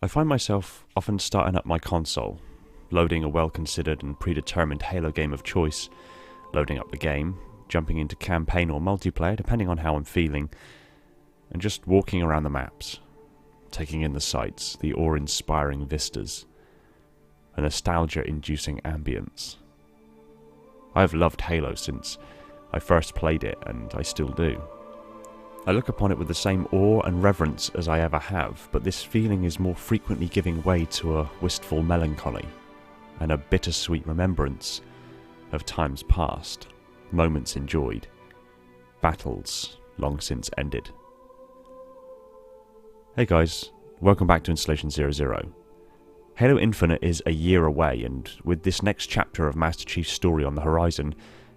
I find myself often starting up my console, loading a well-considered and predetermined Halo game of choice, loading up the game, jumping into campaign or multiplayer depending on how I'm feeling, and just walking around the maps, taking in the sights, the awe-inspiring vistas, a nostalgia-inducing ambience. I have loved Halo since I first played it, and I still do. I look upon it with the same awe and reverence as I ever have, but this feeling is more frequently giving way to a wistful melancholy and a bittersweet remembrance of times past, moments enjoyed, battles long since ended. Hey guys, welcome back to Installation 00. Halo Infinite is a year away, and with this next chapter of Master Chief's story on the horizon,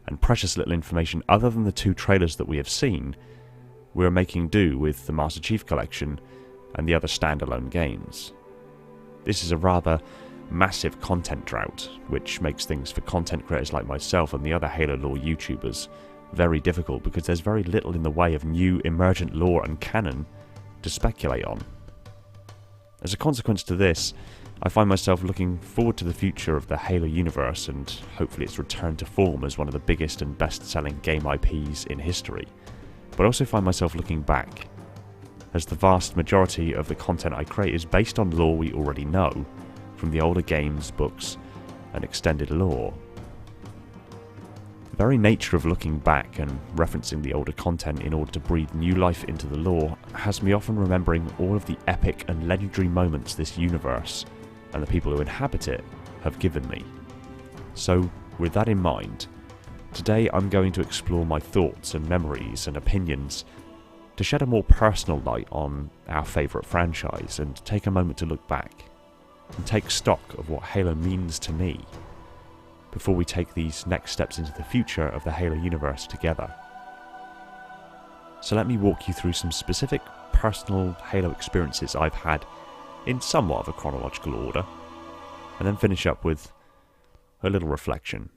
and precious little information other than the 2 trailers that we have seen, we are making do with the Master Chief Collection and the other standalone games. This is a rather massive content drought, which makes things for content creators like myself and the other Halo lore YouTubers very difficult because there's very little in the way of new emergent lore and canon to speculate on. As a consequence to this, I find myself looking forward to the future of the Halo universe and hopefully its return to form as one of the biggest and best-selling game IPs in history. But I also find myself looking back, as the vast majority of the content I create is based on lore we already know, from the older games, books, and extended lore. The very nature of looking back and referencing the older content in order to breathe new life into the lore has me often remembering all of the epic and legendary moments this universe, and the people who inhabit it, have given me. So, with that in mind, today I'm going to explore my thoughts and memories and opinions to shed a more personal light on our favourite franchise and take a moment to look back and take stock of what Halo means to me before we take these next steps into the future of the Halo universe together. So let me walk you through some specific personal Halo experiences I've had in somewhat of a chronological order, and then finish up with a little reflection.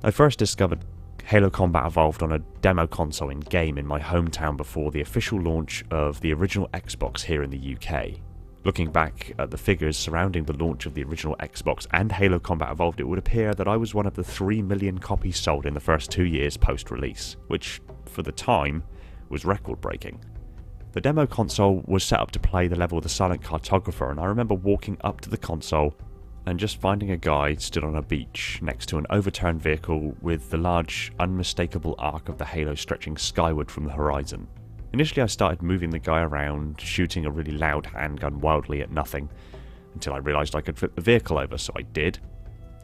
I first discovered Halo Combat Evolved on a demo console in-game in my hometown before the official launch of the original Xbox here in the UK. Looking back at the figures surrounding the launch of the original Xbox and Halo Combat Evolved, it would appear that I was one of the 3 million copies sold in the first 2 years post-release, which, for the time, was record-breaking. The demo console was set up to play the level of the Silent Cartographer, and I remember walking up to the console and just finding a guy stood on a beach next to an overturned vehicle with the large, unmistakable arc of the Halo stretching skyward from the horizon. Initially I started moving the guy around, shooting a really loud handgun wildly at nothing, until I realised I could flip the vehicle over, so I did.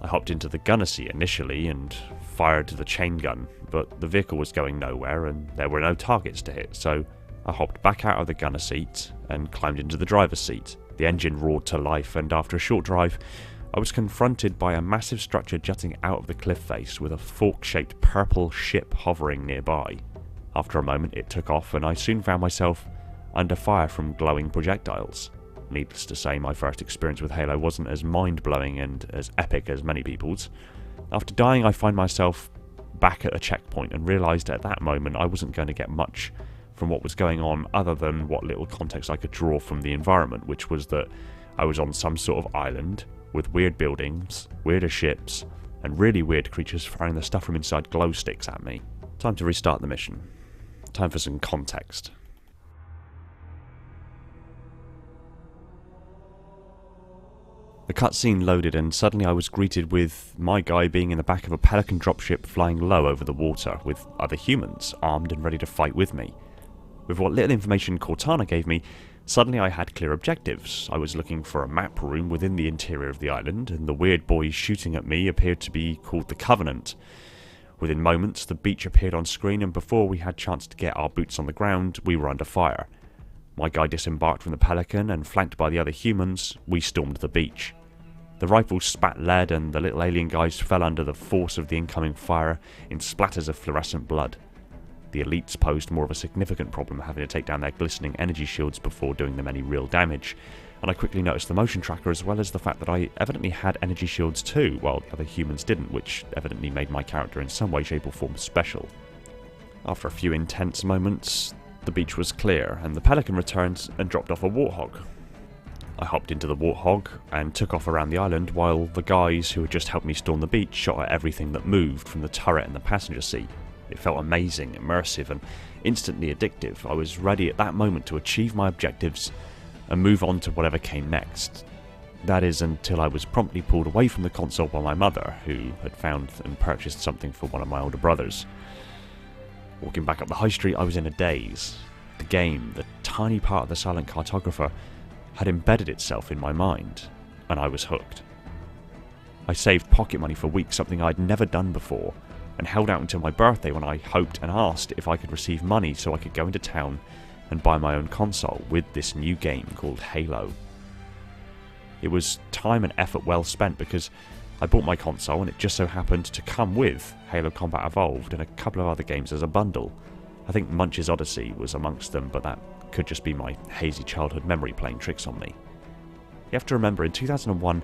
I hopped into the gunner seat initially and fired to the chain gun, but the vehicle was going nowhere and there were no targets to hit, so I hopped back out of the gunner seat and climbed into the driver's seat. The engine roared to life, and after a short drive, I was confronted by a massive structure jutting out of the cliff face with a fork-shaped purple ship hovering nearby. After a moment it took off, and I soon found myself under fire from glowing projectiles. Needless to say, my first experience with Halo wasn't as mind-blowing and as epic as many people's. After dying, I find myself back at a checkpoint and realised at that moment I wasn't going to get much from what was going on other than what little context I could draw from the environment, which was that I was on some sort of island with weird buildings, weirder ships, and really weird creatures firing the stuff from inside glow sticks at me. Time to restart the mission. Time for some context. The cutscene loaded, and suddenly I was greeted with my guy being in the back of a Pelican dropship flying low over the water, with other humans armed and ready to fight with me. With what little information Cortana gave me, suddenly I had clear objectives. I was looking for a map room within the interior of the island, and the weird boys shooting at me appeared to be called the Covenant. Within moments, the beach appeared on screen, and before we had chance to get our boots on the ground, we were under fire. My guy disembarked from the Pelican, and flanked by the other humans, we stormed the beach. The rifles spat lead, and the little alien guys fell under the force of the incoming fire in splatters of fluorescent blood. The elites posed more of a significant problem, having to take down their glistening energy shields before doing them any real damage, and I quickly noticed the motion tracker as well as the fact that I evidently had energy shields too, while the other humans didn't, which evidently made my character in some way, shape or form special. After a few intense moments, the beach was clear, and the pelican returned and dropped off a warthog. I hopped into the warthog and took off around the island while the guys who had just helped me storm the beach shot at everything that moved from the turret and the passenger seat. It felt amazing, immersive, and instantly addictive. I was ready at that moment to achieve my objectives and move on to whatever came next. That is, until I was promptly pulled away from the console by my mother, who had found and purchased something for one of my older brothers. Walking back up the high street, I was in a daze. The game, the tiny part of the silent cartographer, had embedded itself in my mind, and I was hooked. I saved pocket money for weeks, something I'd never done before, and held out until my birthday when I hoped and asked if I could receive money so I could go into town and buy my own console with this new game called Halo. It was time and effort well spent because I bought my console and it just so happened to come with Halo Combat Evolved and a couple of other games as a bundle. I think Munch's Odyssey was amongst them, but that could just be my hazy childhood memory playing tricks on me. You have to remember, in 2001,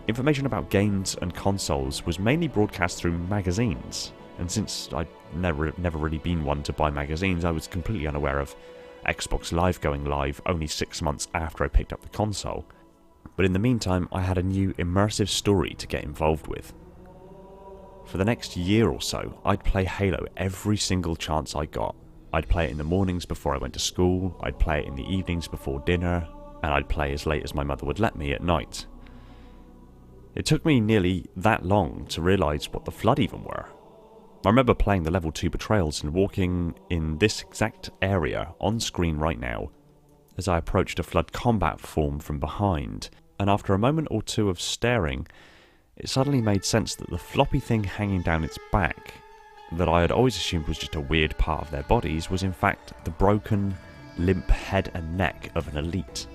information about games and consoles was mainly broadcast through magazines, and since I'd never really been one to buy magazines, I was completely unaware of Xbox Live going live only 6 months after I picked up the console. But in the meantime, I had a new immersive story to get involved with. For the next year or so, I'd play Halo every single chance I got. I'd play it in the mornings before I went to school, I'd play it in the evenings before dinner, and I'd play as late as my mother would let me at night. It took me nearly that long to realise what the Flood even were. I remember playing the level 2 betrayals and walking in this exact area on screen right now as I approached a Flood combat form from behind, and after a moment or two of staring, it suddenly made sense that the floppy thing hanging down its back, that I had always assumed was just a weird part of their bodies, was in fact the broken, limp head and neck of an elite.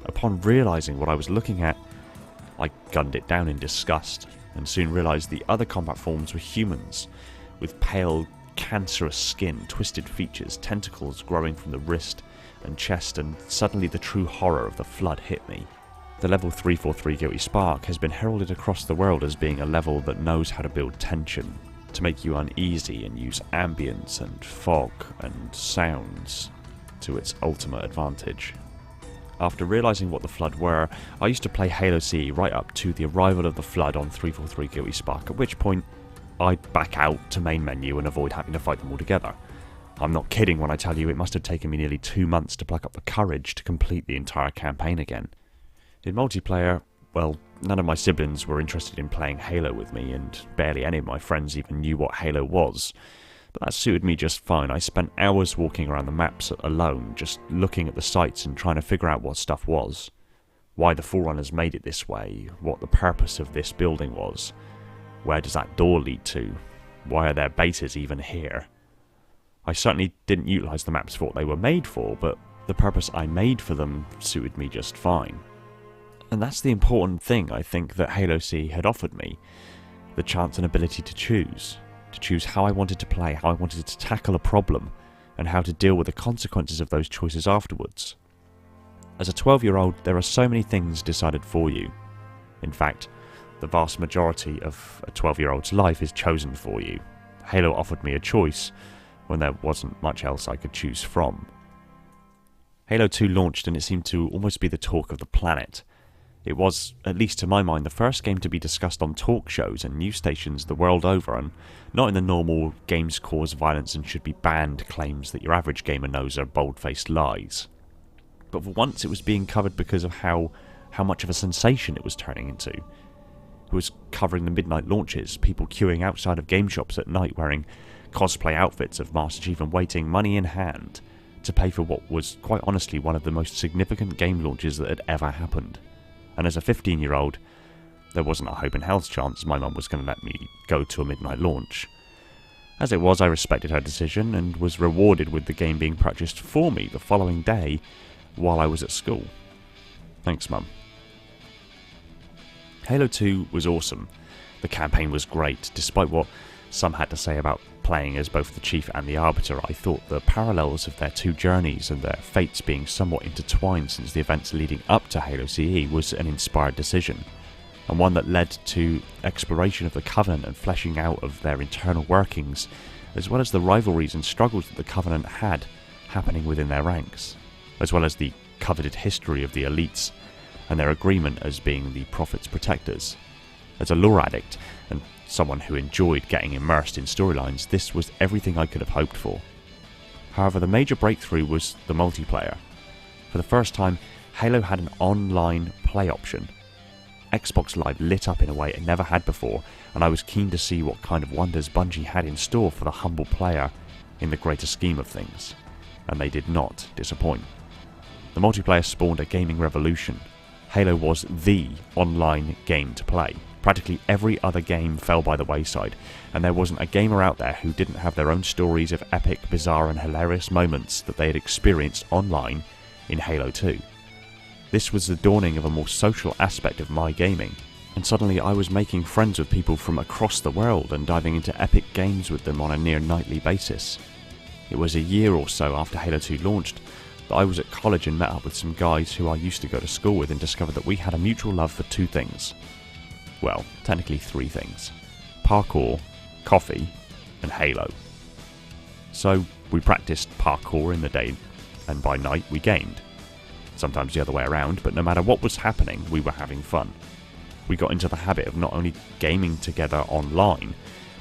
Upon realising what I was looking at, I gunned it down in disgust, and soon realised the other combat forms were humans, with pale, cancerous skin, twisted features, tentacles growing from the wrist and chest, and suddenly the true horror of the Flood hit me. The level 343 Guilty Spark has been heralded across the world as being a level that knows how to build tension, to make you uneasy and use ambience and fog and sounds to its ultimate advantage. After realising what the Flood were, I used to play Halo CE right up to the arrival of the Flood on 343 Guilty Spark, at which point I'd back out to main menu and avoid having to fight them all together. I'm not kidding when I tell you it must have taken me nearly 2 months to pluck up the courage to complete the entire campaign again. In multiplayer, well, none of my siblings were interested in playing Halo with me, and barely any of my friends even knew what Halo was. But that suited me just fine. I spent hours walking around the maps alone, just looking at the sites and trying to figure out what stuff was. Why the Forerunners made it this way, what the purpose of this building was. Where does that door lead to? Why are their bases even here? I certainly didn't utilise the maps for what they were made for, but the purpose I made for them suited me just fine. And that's the important thing I think that Halo C had offered me. The chance and ability to choose how I wanted to play, how I wanted to tackle a problem, and how to deal with the consequences of those choices afterwards. As a 12-year-old, there are so many things decided for you. In fact, the vast majority of a 12-year-old's life is chosen for you. Halo offered me a choice when there wasn't much else I could choose from. Halo 2 launched and it seemed to almost be the talk of the planet. It was, at least to my mind, the first game to be discussed on talk shows and news stations the world over, and not in the normal games cause violence and should be banned claims that your average gamer knows are bold-faced lies. But for once it was being covered because of how much of a sensation it was turning into. It was covering the midnight launches, people queuing outside of game shops at night wearing cosplay outfits of Master Chief and waiting, money in hand, to pay for what was quite honestly one of the most significant game launches that had ever happened. And as a 15-year-old, there wasn't a hope in hell's chance my mum was going to let me go to a midnight launch. As it was, I respected her decision and was rewarded with the game being purchased for me the following day while I was at school. Thanks, Mum. Halo 2 was awesome. The campaign was great. Despite what some had to say about playing as both the Chief and the Arbiter, I thought the parallels of their two journeys and their fates being somewhat intertwined since the events leading up to Halo CE was an inspired decision, and one that led to exploration of the Covenant and fleshing out of their internal workings, as well as the rivalries and struggles that the Covenant had happening within their ranks, as well as the coveted history of the elites and their agreement as being the Prophet's protectors. As a lore addict and someone who enjoyed getting immersed in storylines, this was everything I could have hoped for. However, the major breakthrough was the multiplayer. For the first time, Halo had an online play option. Xbox Live lit up in a way it never had before, and I was keen to see what kind of wonders Bungie had in store for the humble player in the greater scheme of things, and they did not disappoint. The multiplayer spawned a gaming revolution. Halo was the online game to play. Practically every other game fell by the wayside, and there wasn't a gamer out there who didn't have their own stories of epic, bizarre and hilarious moments that they had experienced online in Halo 2. This was the dawning of a more social aspect of my gaming, and suddenly I was making friends with people from across the world and diving into epic games with them on a near nightly basis. It was a year or so after Halo 2 launched that I was at college and met up with some guys who I used to go to school with and discovered that we had a mutual love for two things. Well, technically three things. Parkour, coffee, and Halo. So we practiced parkour in the day, and by night we gamed. Sometimes the other way around, but no matter what was happening, we were having fun. We got into the habit of not only gaming together online,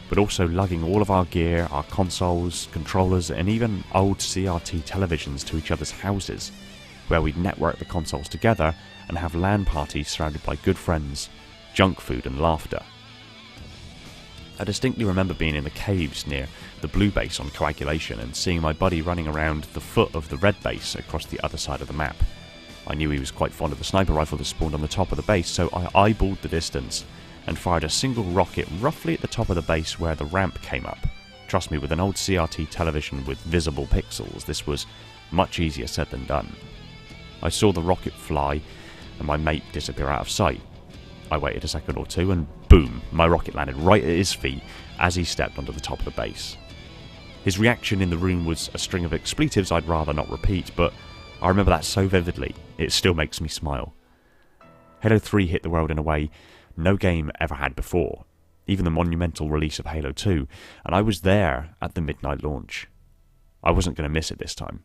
but also lugging all of our gear, our consoles, controllers, and even old CRT televisions to each other's houses, where we'd network the consoles together and have LAN parties surrounded by good friends, junk food and laughter. I distinctly remember being in the caves near the blue base on Coagulation and seeing my buddy running around the foot of the red base across the other side of the map. I knew he was quite fond of the sniper rifle that spawned on the top of the base, so I eyeballed the distance and fired a single rocket roughly at the top of the base where the ramp came up. Trust me, with an old CRT television with visible pixels, this was much easier said than done. I saw the rocket fly and my mate disappear out of sight. I waited a second or two and boom, my rocket landed right at his feet as he stepped onto the top of the base. His reaction in the room was a string of expletives I'd rather not repeat, but I remember that so vividly, it still makes me smile. Halo 3 hit the world in a way no game ever had before, even the monumental release of Halo 2, and I was there at the midnight launch. I wasn't going to miss it this time.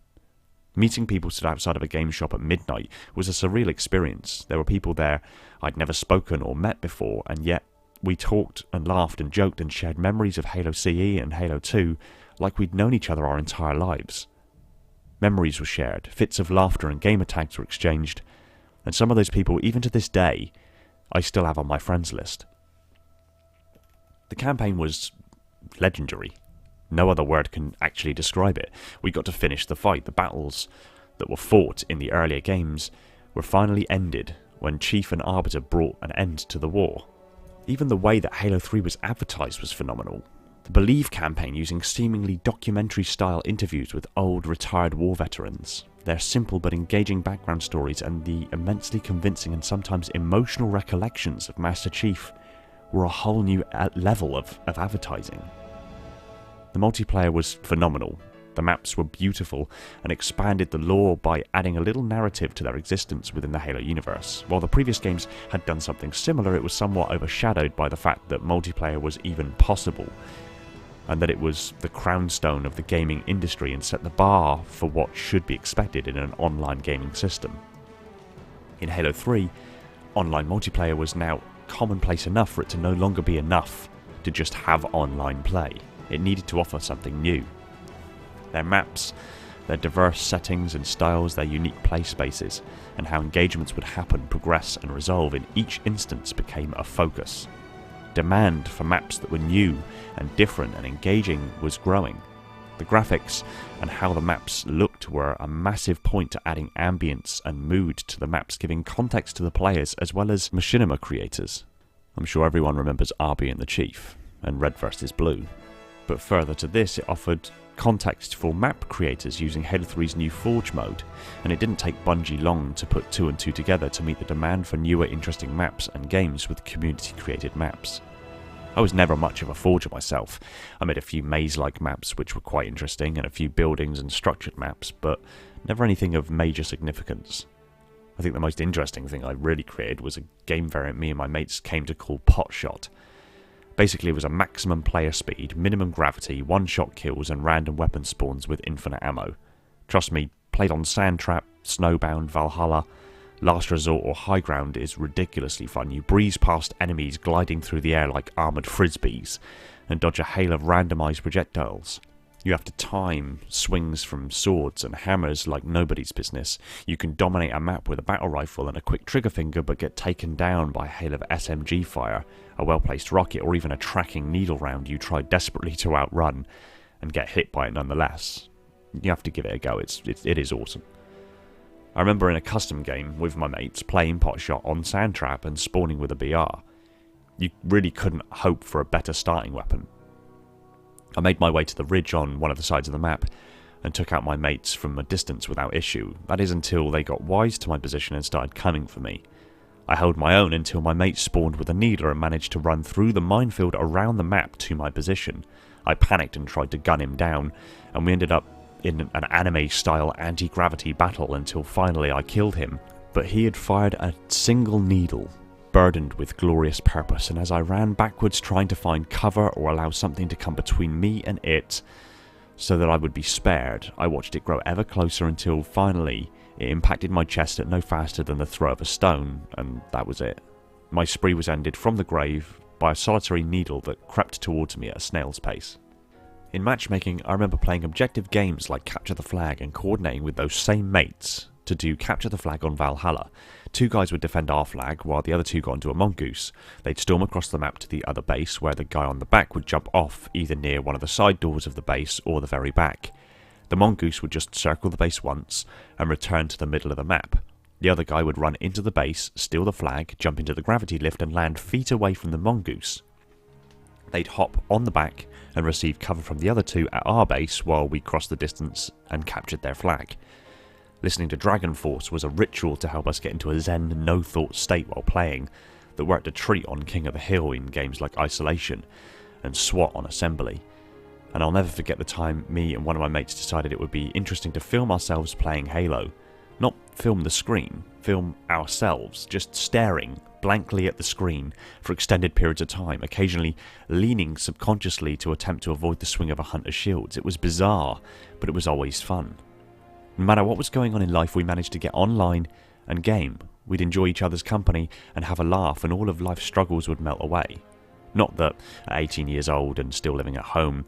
Meeting people stood outside of a game shop at midnight was a surreal experience. There were people there I'd never spoken or met before, and yet we talked and laughed and joked and shared memories of Halo CE and Halo 2 like we'd known each other our entire lives. Memories were shared, fits of laughter and gamertags were exchanged, and some of those people, even to this day, I still have on my friends list. The campaign was legendary. No other word can actually describe it. We got to finish the fight. The battles that were fought in the earlier games were finally ended when Chief and Arbiter brought an end to the war. Even the way that Halo 3 was advertised was phenomenal. The Believe campaign using seemingly documentary-style interviews with old, retired war veterans, their simple but engaging background stories, and the immensely convincing and sometimes emotional recollections of Master Chief were a whole new level of advertising. The multiplayer was phenomenal. The maps were beautiful and expanded the lore by adding a little narrative to their existence within the Halo universe. While the previous games had done something similar, it was somewhat overshadowed by the fact that multiplayer was even possible, and that it was the crown stone of the gaming industry and set the bar for what should be expected in an online gaming system. In Halo 3, online multiplayer was now commonplace enough for it to no longer be enough to just have online play. It needed to offer something new. Their maps, their diverse settings and styles, their unique play spaces, and how engagements would happen, progress and resolve in each instance became a focus. Demand for maps that were new and different and engaging was growing. The graphics and how the maps looked were a massive point to adding ambience and mood to the maps, giving context to the players as well as machinima creators. I'm sure everyone remembers Arby and the Chief, and Red vs Blue. But further to this, it offered context for map creators using Halo 3's new Forge mode, and it didn't take Bungie long to put two and two together to meet the demand for newer interesting maps and games with community-created maps. I was never much of a forger myself. I made a few maze-like maps which were quite interesting, and a few buildings and structured maps, but never anything of major significance. I think the most interesting thing I really created was a game variant me and my mates came to call Potshot. Basically, it was a maximum player speed, minimum gravity, one-shot kills and random weapon spawns with infinite ammo. Trust me, played on Sandtrap, Snowbound, Valhalla, Last Resort or High Ground is ridiculously fun. You breeze past enemies gliding through the air like armoured frisbees and dodge a hail of randomised projectiles. You have to time swings from swords and hammers like nobody's business. You can dominate a map with a battle rifle and a quick trigger finger but get taken down by a hail of SMG fire, a well-placed rocket or even a tracking needle round you try desperately to outrun and get hit by it nonetheless. You have to give it a go, it is awesome. I remember in a custom game with my mates playing Potshot on Sandtrap and spawning with a BR. You really couldn't hope for a better starting weapon. I made my way to the ridge on one of the sides of the map and took out my mates from a distance without issue. That is until they got wise to my position and started coming for me. I held my own until my mate spawned with a needler and managed to run through the minefield around the map to my position. I panicked and tried to gun him down, and we ended up in an anime-style anti-gravity battle until finally I killed him. But he had fired a single needle, burdened with glorious purpose, and as I ran backwards trying to find cover or allow something to come between me and it so that I would be spared, I watched it grow ever closer until finally it impacted my chest at no faster than the throw of a stone, and that was it. My spree was ended from the grave by a solitary needle that crept towards me at a snail's pace. In matchmaking, I remember playing objective games like Capture the Flag and coordinating with those same mates to do Capture the Flag on Valhalla. Two guys would defend our flag while the other two got into a mongoose. They'd storm across the map to the other base where the guy on the back would jump off either near one of the side doors of the base or the very back. The mongoose would just circle the base once and return to the middle of the map. The other guy would run into the base, steal the flag, jump into the gravity lift and land feet away from the mongoose. They'd hop on the back and receive cover from the other two at our base while we crossed the distance and captured their flag. Listening to Dragon Force was a ritual to help us get into a zen, no-thought state while playing that worked a treat on King of the Hill in games like Isolation and SWAT on Assembly. And I'll never forget the time me and one of my mates decided it would be interesting to film ourselves playing Halo. Not film the screen, film ourselves, just staring blankly at the screen for extended periods of time, occasionally leaning subconsciously to attempt to avoid the swing of a hunter's shields. It was bizarre, but it was always fun. No matter what was going on in life, we managed to get online and game. We'd enjoy each other's company and have a laugh, and all of life's struggles would melt away. Not that at 18 years old and still living at home,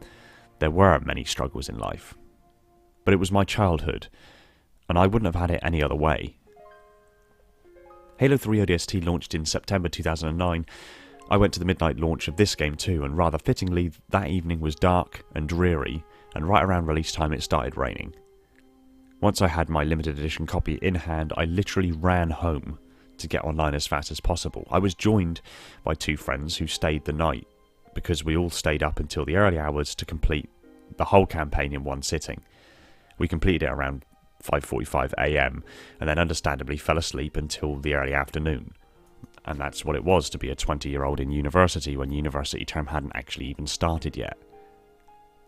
there were many struggles in life. But it was my childhood, and I wouldn't have had it any other way. Halo 3 ODST launched in September 2009. I went to the midnight launch of this game too, and rather fittingly, that evening was dark and dreary, and right around release time it started raining. Once I had my limited edition copy in hand, I literally ran home to get online as fast as possible. I was joined by two friends who stayed the night, because we all stayed up until the early hours to complete the whole campaign in one sitting. We completed it around 5:45 AM and then understandably fell asleep until the early afternoon. And that's what it was to be a 20-year-old in university when university term hadn't actually even started yet.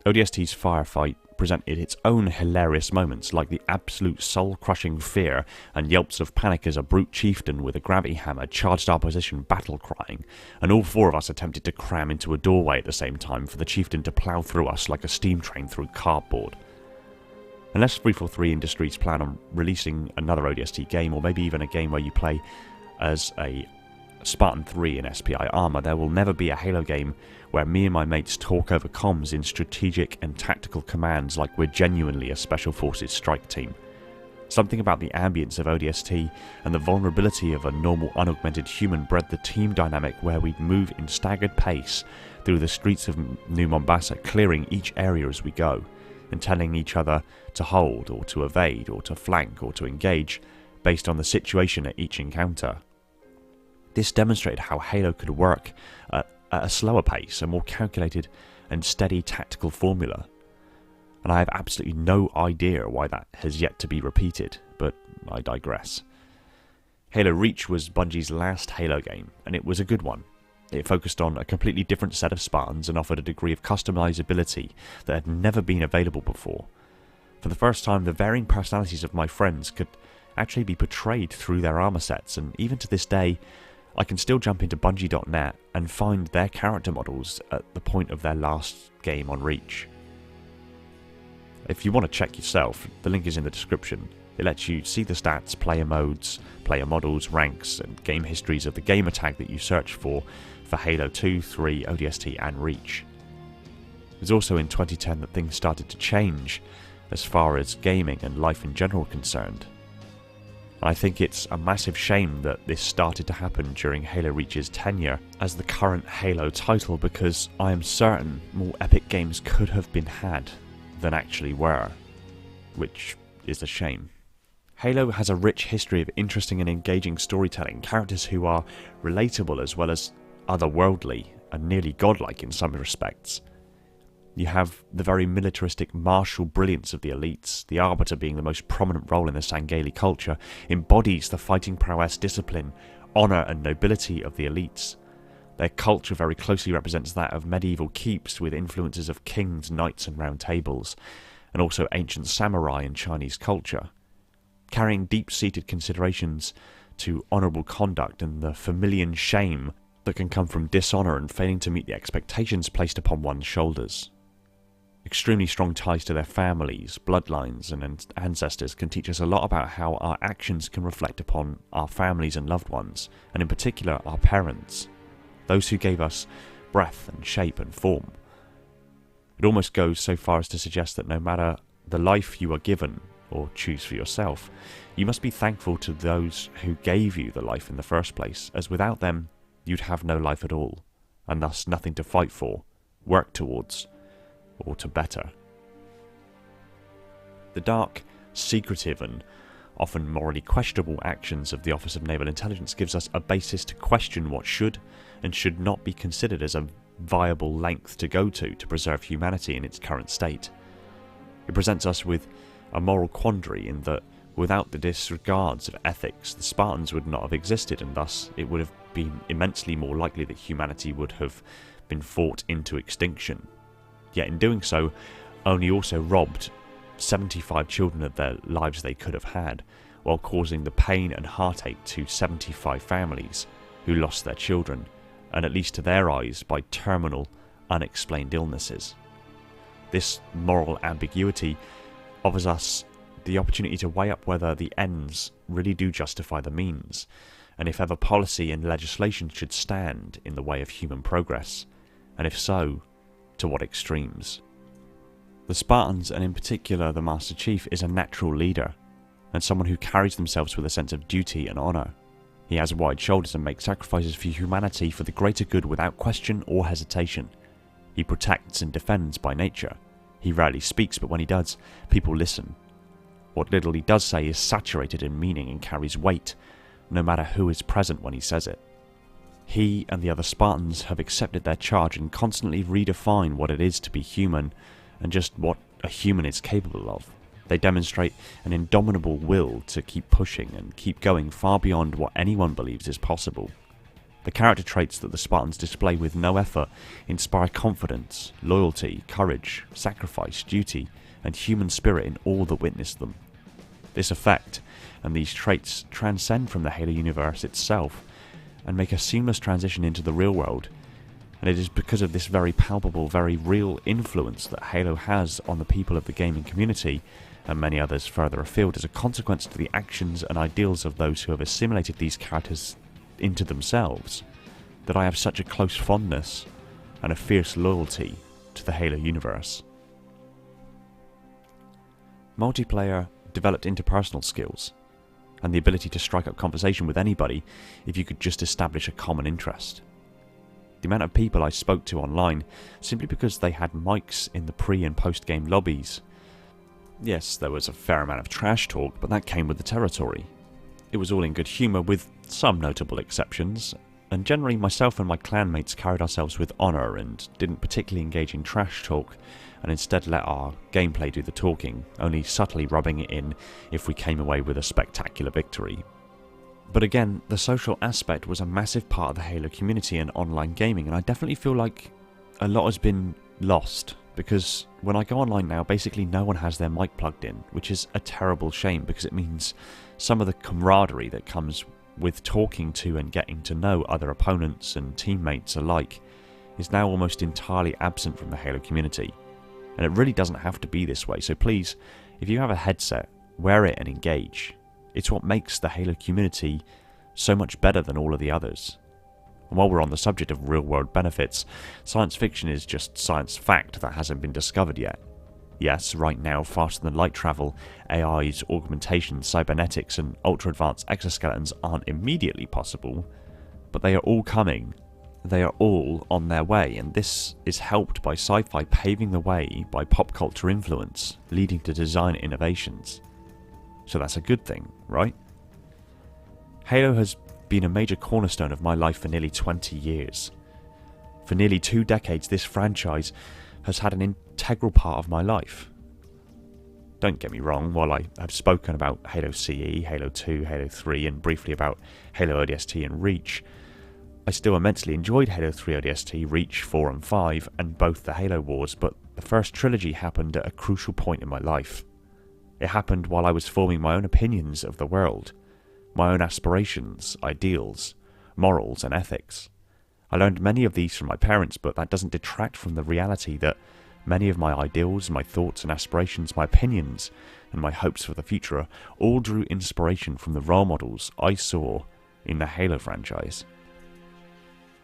ODST's firefight presented its own hilarious moments, like the absolute soul-crushing fear and yelps of panic as a brute chieftain with a gravity hammer charged our position battle-crying, and all four of us attempted to cram into a doorway at the same time for the chieftain to plough through us like a steam train through cardboard. Unless 343 Industries plan on releasing another ODST game, or maybe even a game where you play as a Spartan 3 in SPI armor, there will never be a Halo game where me and my mates talk over comms in strategic and tactical commands like we're genuinely a Special Forces strike team. Something about the ambience of ODST and the vulnerability of a normal unaugmented human bred the team dynamic where we'd move in staggered pace through the streets of New Mombasa, clearing each area as we go, and telling each other to hold, or to evade, or to flank, or to engage, based on the situation at each encounter. This demonstrated how Halo could work at a slower pace, a more calculated and steady tactical formula. And I have absolutely no idea why that has yet to be repeated, but I digress. Halo Reach was Bungie's last Halo game, and it was a good one. It focused on a completely different set of Spartans and offered a degree of customizability that had never been available before. For the first time, the varying personalities of my friends could actually be portrayed through their armor sets, and even to this day, I can still jump into Bungie.net and find their character models at the point of their last game on Reach. If you want to check yourself, the link is in the description. It lets you see the stats, player modes, player models, ranks, and game histories of the gamertag that you search for Halo 2, 3, ODST and Reach. It was also in 2010 that things started to change as far as gaming and life in general concerned. I think it's a massive shame that this started to happen during Halo Reach's tenure as the current Halo title, because I am certain more epic games could have been had than actually were, which is a shame. Halo has a rich history of interesting and engaging storytelling, characters who are relatable as well as otherworldly and nearly godlike in some respects. You have the very militaristic martial brilliance of the elites, the Arbiter being the most prominent role in the Sangheili culture, embodies the fighting prowess, discipline, honour and nobility of the elites. Their culture very closely represents that of medieval keeps with influences of kings, knights and round tables, and also ancient samurai and Chinese culture, carrying deep-seated considerations to honourable conduct and the familiar shame that can come from dishonour and failing to meet the expectations placed upon one's shoulders. Extremely strong ties to their families, bloodlines and ancestors can teach us a lot about how our actions can reflect upon our families and loved ones, and in particular our parents, those who gave us breath and shape and form. It almost goes so far as to suggest that no matter the life you are given or choose for yourself, you must be thankful to those who gave you the life in the first place, as without them you'd have no life at all, and thus nothing to fight for, work towards, or to better. The dark, secretive and often morally questionable actions of the Office of Naval Intelligence gives us a basis to question what should and should not be considered as a viable length to go to preserve humanity in its current state. It presents us with a moral quandary in that without the disregards of ethics, the Spartans would not have existed, and thus it would have been immensely more likely that humanity would have been fought into extinction. Yet in doing so, only also robbed 75 children of their lives they could have had, while causing the pain and heartache to 75 families who lost their children, and at least to their eyes by terminal, unexplained illnesses. This moral ambiguity offers us the opportunity to weigh up whether the ends really do justify the means, and if ever policy and legislation should stand in the way of human progress, and if so, to what extremes. The Spartans, and in particular the Master Chief, is a natural leader, and someone who carries themselves with a sense of duty and honour. He has wide shoulders and makes sacrifices for humanity for the greater good without question or hesitation. He protects and defends by nature. He rarely speaks, but when he does, people listen. What little he does say is saturated in meaning and carries weight, no matter who is present when he says it. He and the other Spartans have accepted their charge and constantly redefine what it is to be human and just what a human is capable of. They demonstrate an indomitable will to keep pushing and keep going far beyond what anyone believes is possible. The character traits that the Spartans display with no effort inspire confidence, loyalty, courage, sacrifice, duty, and human spirit in all that witness them. This effect and these traits transcend from the Halo universe itself and make a seamless transition into the real world, and it is because of this very palpable, very real influence that Halo has on the people of the gaming community and many others further afield as a consequence to the actions and ideals of those who have assimilated these characters into themselves, that I have such a close fondness and a fierce loyalty to the Halo universe. Multiplayer developed interpersonal skills and the ability to strike up conversation with anybody if you could just establish a common interest. The amount of people I spoke to online simply because they had mics in the pre- and post-game lobbies. Yes, there was a fair amount of trash talk, but that came with the territory. It was all in good humour with some notable exceptions, and generally myself and my clanmates carried ourselves with honour and didn't particularly engage in trash talk, and instead let our gameplay do the talking, only subtly rubbing it in if we came away with a spectacular victory. But again, the social aspect was a massive part of the Halo community and online gaming, and I definitely feel like a lot has been lost, because when I go online now, basically no one has their mic plugged in, which is a terrible shame because it means some of the camaraderie that comes with talking to and getting to know other opponents and teammates alike is now almost entirely absent from the Halo community. And it really doesn't have to be this way, so please, if you have a headset, wear it and engage. It's what makes the Halo community so much better than all of the others. And while we're on the subject of real-world benefits, science fiction is just science fact that hasn't been discovered yet. Yes, right now, faster-than-light travel, AIs, augmentation, cybernetics, and ultra-advanced exoskeletons aren't immediately possible, but they are all coming. They are all on their way, and this is helped by sci-fi paving the way by pop culture influence, leading to design innovations. So that's a good thing, right? Halo has been a major cornerstone of my life for nearly 20 years. For nearly 2 decades, this franchise has had an integral part of my life. Don't get me wrong, while I have spoken about Halo CE, Halo 2, Halo 3, and briefly about Halo ODST and Reach, I still immensely enjoyed Halo 3 ODST, Reach 4 and 5, and both the Halo Wars, but the first trilogy happened at a crucial point in my life. It happened while I was forming my own opinions of the world, my own aspirations, ideals, morals and ethics. I learned many of these from my parents, but that doesn't detract from the reality that many of my ideals, my thoughts and aspirations, my opinions and my hopes for the future all drew inspiration from the role models I saw in the Halo franchise.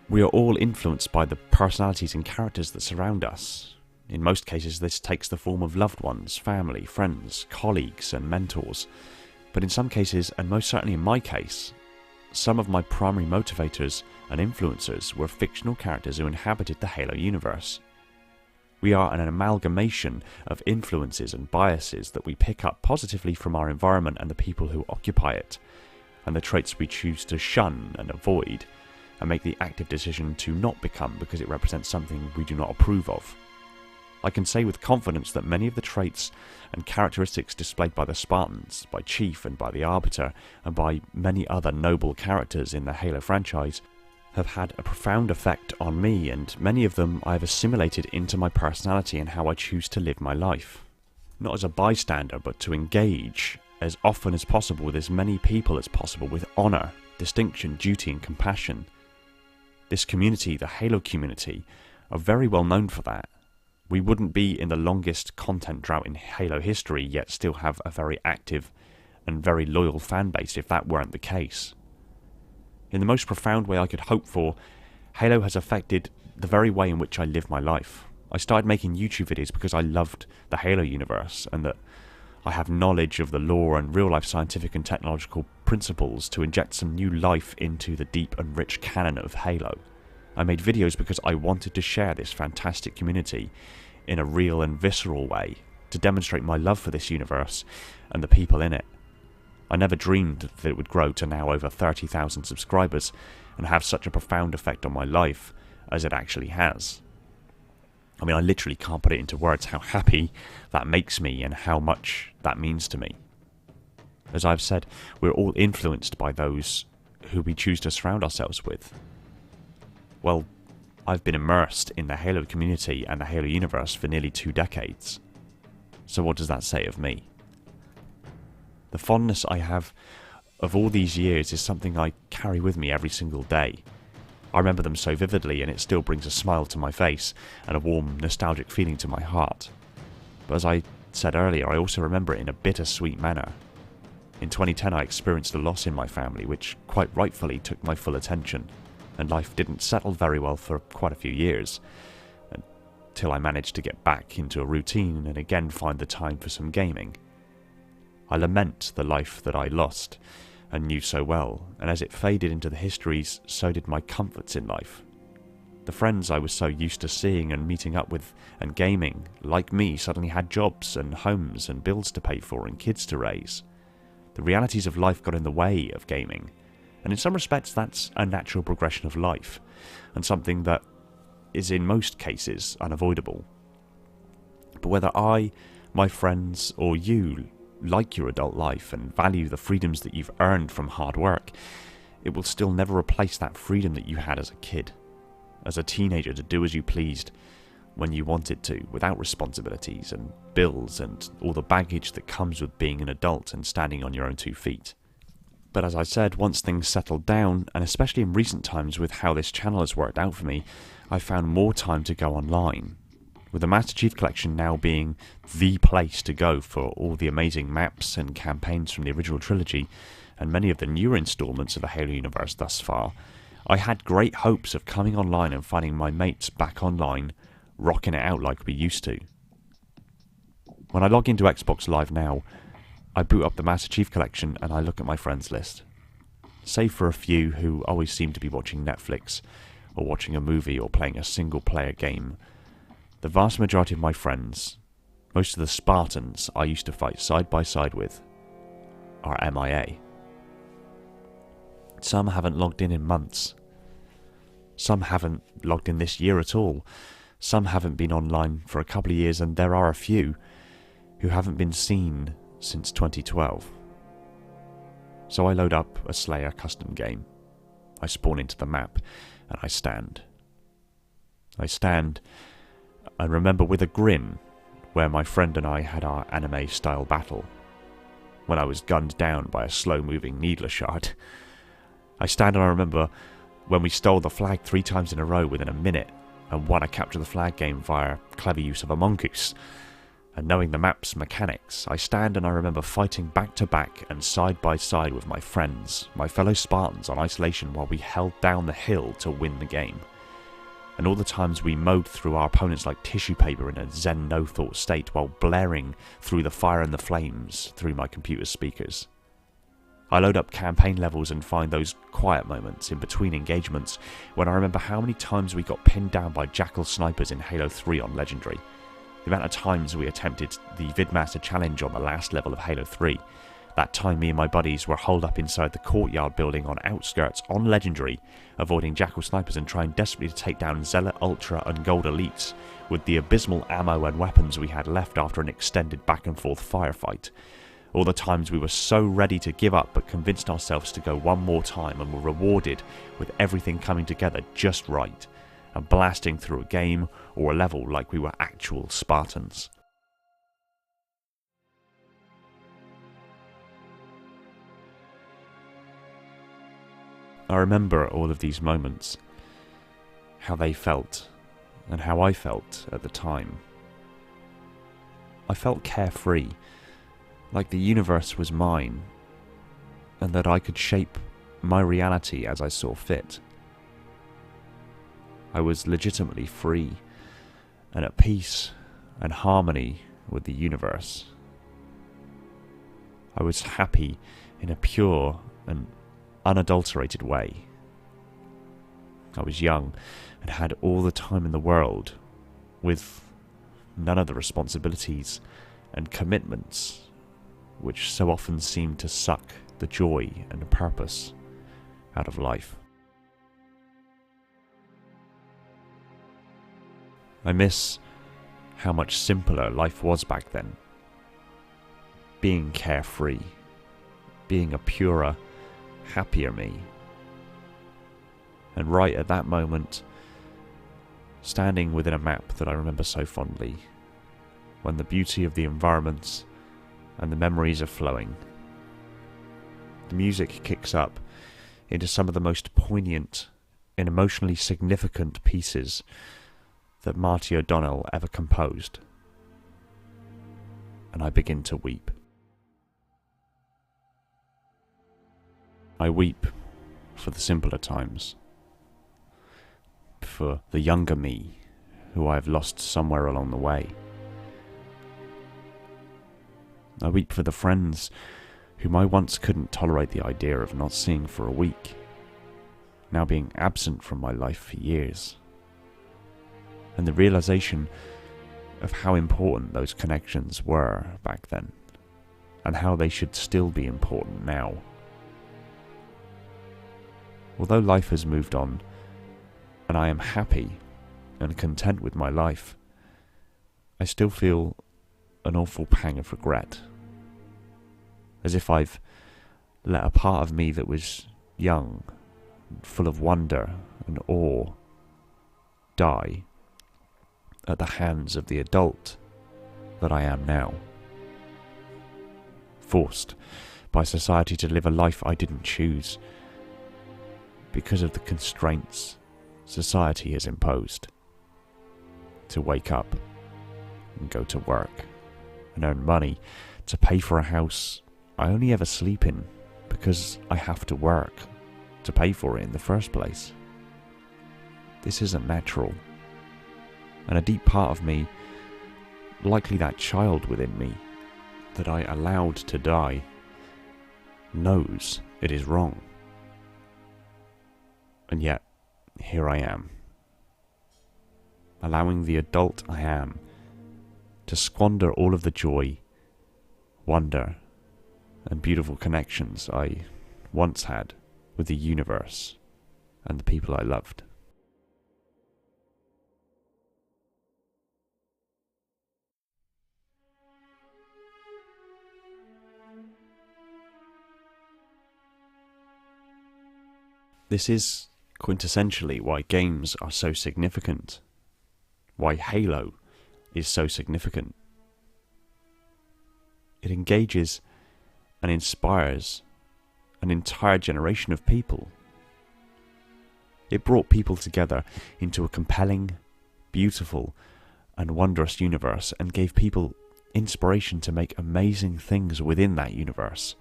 We are all influenced by the personalities and characters that surround us. In most cases, this takes the form of loved ones, family, friends, colleagues, and mentors. But in some cases, and most certainly in my case, some of my primary motivators and influencers were fictional characters who inhabited the Halo universe. We are an amalgamation of influences and biases that we pick up positively from our environment and the people who occupy it, and the traits we choose to shun and avoid, and make the active decision to not become because it represents something we do not approve of. I can say with confidence that many of the traits and characteristics displayed by the Spartans, by Chief and by the Arbiter, and by many other noble characters in the Halo franchise have had a profound effect on me, and many of them I have assimilated into my personality and how I choose to live my life. Not as a bystander, but to engage as often as possible with as many people as possible with honour, distinction, duty and compassion. This community, the Halo community, are very well known for that. We wouldn't be in the longest content drought in Halo history, yet still have a very active and very loyal fan base if that weren't the case. In the most profound way I could hope for, Halo has affected the very way in which I live my life. I started making YouTube videos because I loved the Halo universe and that I have knowledge of the lore and real-life scientific and technological principles to inject some new life into the deep and rich canon of Halo. I made videos because I wanted to share this fantastic community in a real and visceral way, to demonstrate my love for this universe and the people in it. I never dreamed that it would grow to now over 30,000 subscribers and have such a profound effect on my life as it actually has. I mean, I literally can't put it into words how happy that makes me and how much that means to me. As I've said, we're all influenced by those who we choose to surround ourselves with. Well, I've been immersed in the Halo community and the Halo universe for nearly 2 decades. So what does that say of me? The fondness I have of all these years is something I carry with me every single day. I remember them so vividly, and it still brings a smile to my face and a warm, nostalgic feeling to my heart. But as I said earlier, I also remember it in a bittersweet manner. In 2010 I experienced a loss in my family, which quite rightfully took my full attention, and life didn't settle very well for quite a few years, until I managed to get back into a routine and again find the time for some gaming. I lament the life that I lost and knew so well, and as it faded into the histories, so did my comforts in life. The friends I was so used to seeing and meeting up with and gaming, like me, suddenly had jobs and homes and bills to pay for and kids to raise. The realities of life got in the way of gaming, and in some respects that's a natural progression of life, and something that is in most cases unavoidable. But whether I, my friends, or you like your adult life and value the freedoms that you've earned from hard work, it will still never replace that freedom that you had as a kid, as a teenager, to do as you pleased when you wanted to, without responsibilities and bills and all the baggage that comes with being an adult and standing on your own 2 feet. But as I said, once things settled down, and especially in recent times with how this channel has worked out for me, I found more time to go online. with the Master Chief Collection now being the place to go for all the amazing maps and campaigns from the original trilogy, and many of the newer installments of the Halo universe thus far, I had great hopes of coming online and finding my mates back online, rocking it out like we used to. When I log into Xbox Live now, I boot up the Master Chief Collection and I look at my friends list. Save for a few who always seem to be watching Netflix, or watching a movie, or playing a single-player game, the vast majority of my friends, most of the Spartans I used to fight side by side with, are MIA. Some haven't logged in months. Some haven't logged in this year at all. Some haven't been online for a couple of years, and there are a few who haven't been seen since 2012. So I load up a Slayer custom game. I spawn into the map, and I stand. I stand and remember with a grin where my friend and I had our anime-style battle, when I was gunned down by a slow-moving needler shard. I stand and I remember when we stole the flag 3 times in a row within a minute, and won a capture the flag game via clever use of a mongoose. And knowing the map's mechanics, I stand and I remember fighting back to back and side by side with my friends, my fellow Spartans on isolation while we held down the hill to win the game. And all the times we mowed through our opponents like tissue paper in a zen no-thought state while blaring through the fire and the flames through my computer speakers. I load up campaign levels and find those quiet moments in between engagements when I remember how many times we got pinned down by jackal snipers in Halo 3 on Legendary. The amount of times we attempted the Vidmaster challenge on the last level of Halo 3. That time me and my buddies were holed up inside the courtyard building on outskirts on Legendary, avoiding jackal snipers and trying desperately to take down Zealot Ultra and Gold Elites with the abysmal ammo and weapons we had left after an extended back and forth firefight. All the times we were so ready to give up but convinced ourselves to go one more time and were rewarded with everything coming together just right and blasting through a game or a level like we were actual Spartans. I remember all of these moments, how they felt and how I felt at the time. I felt carefree, like the universe was mine, and that I could shape my reality as I saw fit. I was legitimately free, and at peace and harmony with the universe. I was happy in a pure and unadulterated way. I was young and had all the time in the world, with none of the responsibilities and commitments which so often seem to suck the joy and purpose out of life. I miss how much simpler life was back then. Being carefree, being a purer, happier me. And right at that moment, standing within a map that I remember so fondly, when the beauty of the environments and the memories are flowing, the music kicks up into some of the most poignant and emotionally significant pieces that Marty O'Donnell ever composed, and I begin to weep. I weep for the simpler times, for the younger me who I have lost somewhere along the way. I weep for the friends whom I once couldn't tolerate the idea of not seeing for a week, now being absent from my life for years, and the realization of how important those connections were back then, and how they should still be important now. Although life has moved on, and I am happy and content with my life, I still feel an awful pang of regret, as if I've let a part of me that was young, full of wonder and awe, die at the hands of the adult that I am now, forced by society to live a life I didn't choose, because of the constraints society has imposed, to wake up and go to work and earn money to pay for a house I only ever sleep in because I have to work to pay for it in the first place. This isn't natural, and a deep part of me, likely that child within me that I allowed to die, knows it is wrong. And yet, here I am, allowing the adult I am to squander all of the joy, wonder, and beautiful connections I once had with the universe and the people I loved. This is quintessentially why games are so significant, why Halo is so significant. It engages and inspires an entire generation of people. It brought people together into a compelling, beautiful, and wondrous universe and gave people inspiration to make amazing things within that universe,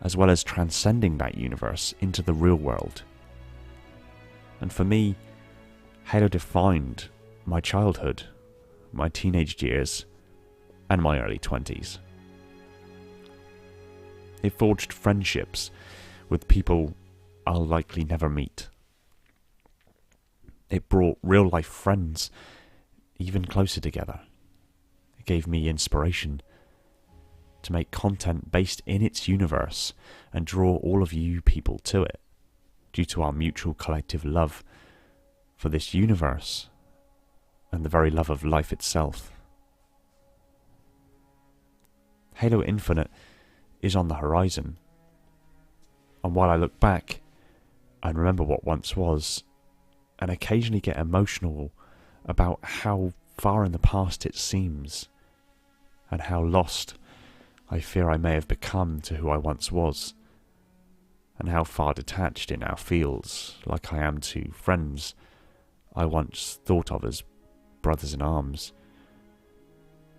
as well as transcending that universe into the real world. And for me, Halo defined my childhood, my teenage years, and my early 20s. It forged friendships with people I'll likely never meet. It brought real-life friends even closer together. It gave me inspiration to make content based in its universe and draw all of you people to it, due to our mutual collective love for this universe and the very love of life itself. Halo Infinite is on the horizon, and while I look back and remember what once was, and occasionally get emotional about how far in the past it seems, and how lost I fear I may have become to who I once was, and how far detached it now feels like I am to friends I once thought of as brothers in arms,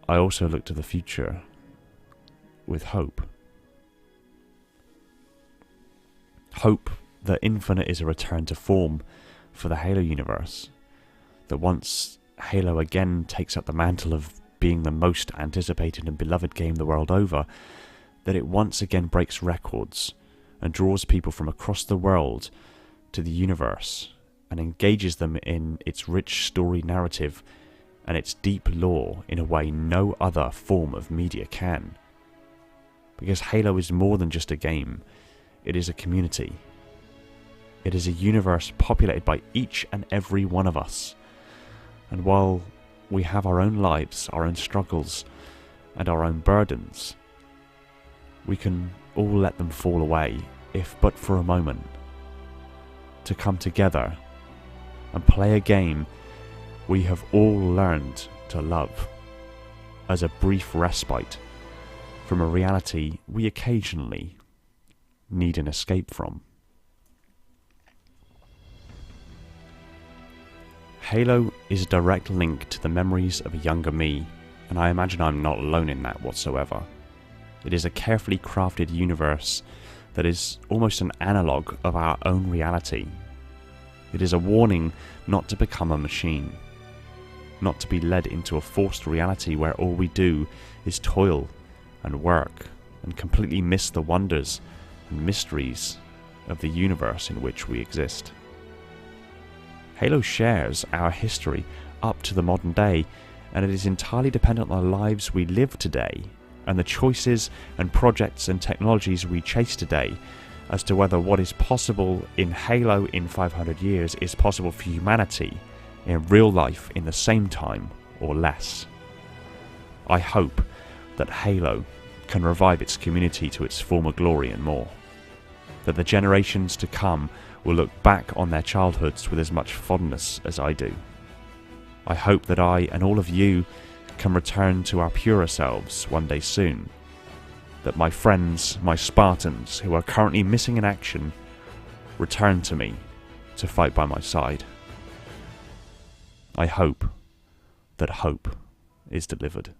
I also look to the future with hope. Hope that Infinite is a return to form for the Halo universe, that once Halo again takes up the mantle of being the most anticipated and beloved game the world over, that it once again breaks records and draws people from across the world to the universe and engages them in its rich story narrative and its deep lore in a way no other form of media can. Because Halo is more than just a game, it is a community. It is a universe populated by each and every one of us. And while we have our own lives, our own struggles, and our own burdens, we can all let them fall away, if but for a moment, to come together and play a game we have all learned to love, as a brief respite from a reality we occasionally need an escape from. Halo is a direct link to the memories of a younger me, and I imagine I'm not alone in that whatsoever. It is a carefully crafted universe that is almost an analogue of our own reality. It is a warning not to become a machine, not to be led into a forced reality where all we do is toil and work and completely miss the wonders and mysteries of the universe in which we exist. Halo shares our history up to the modern day, and it is entirely dependent on the lives we live today and the choices and projects and technologies we chase today as to whether what is possible in Halo in 500 years is possible for humanity in real life in the same time or less. I hope that Halo can revive its community to its former glory and more, that the generations to come will look back on their childhoods with as much fondness as I do. I hope that I and all of you can return to our purer selves one day soon, that my friends, my Spartans, who are currently missing in action, return to me to fight by my side. I hope that hope is delivered.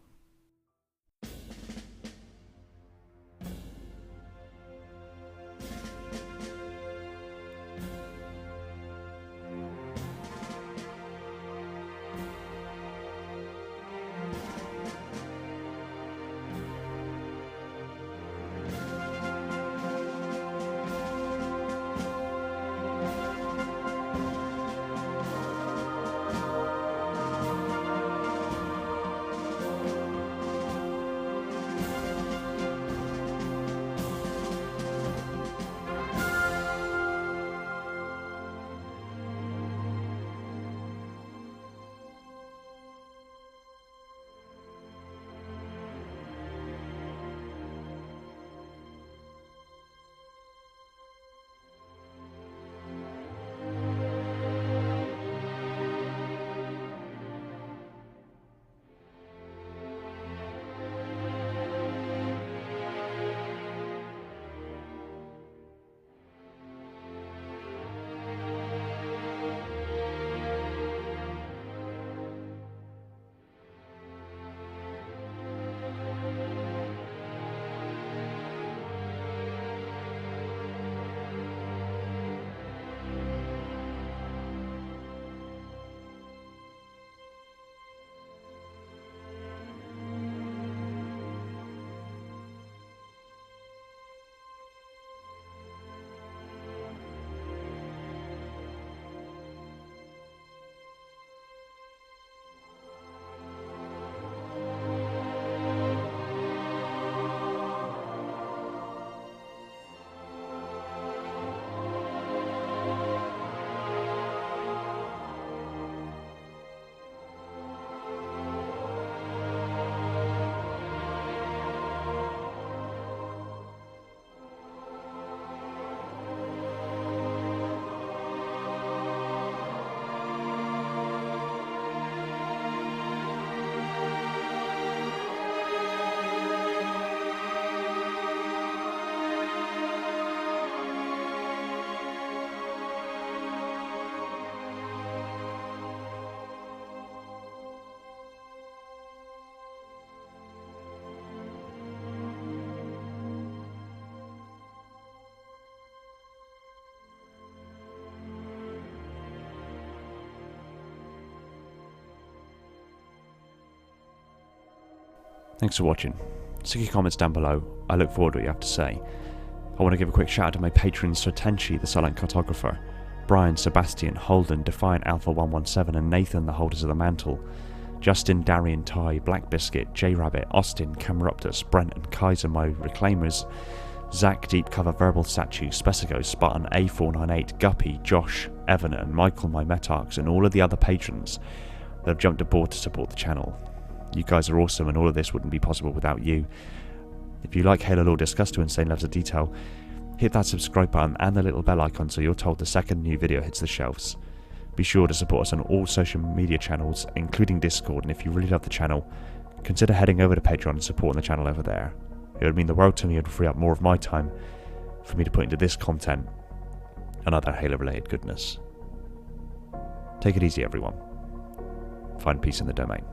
Thanks for watching. Stick your comments down below. I look forward to what you have to say. I want to give a quick shout out to my patrons Sotenchi, the silent cartographer, Brian, Sebastian, Holden, Defiant Alpha 117 and Nathan, the holders of the mantle, Justin, Darian, Ty, Black Biscuit, J Rabbit, Austin, Cameruptus, Brent and Kaiser, my reclaimers, Zach, Deep Cover Verbal Statue, Spesigo, Spartan, A498, Guppy, Josh, Evan and Michael, my Metarchs, and all of the other patrons that have jumped aboard to support the channel. You guys are awesome, and all of this wouldn't be possible without you. If you like Halo lore discussed to insane levels of detail, hit that subscribe button and the little bell icon so you're told the second new video hits the shelves. Be sure to support us on all social media channels, including Discord, and if you really love the channel, consider heading over to Patreon and supporting the channel over there. It would mean the world to me and free up more of my time for me to put into this content and other Halo related goodness. Take it easy everyone. Find peace in the domain.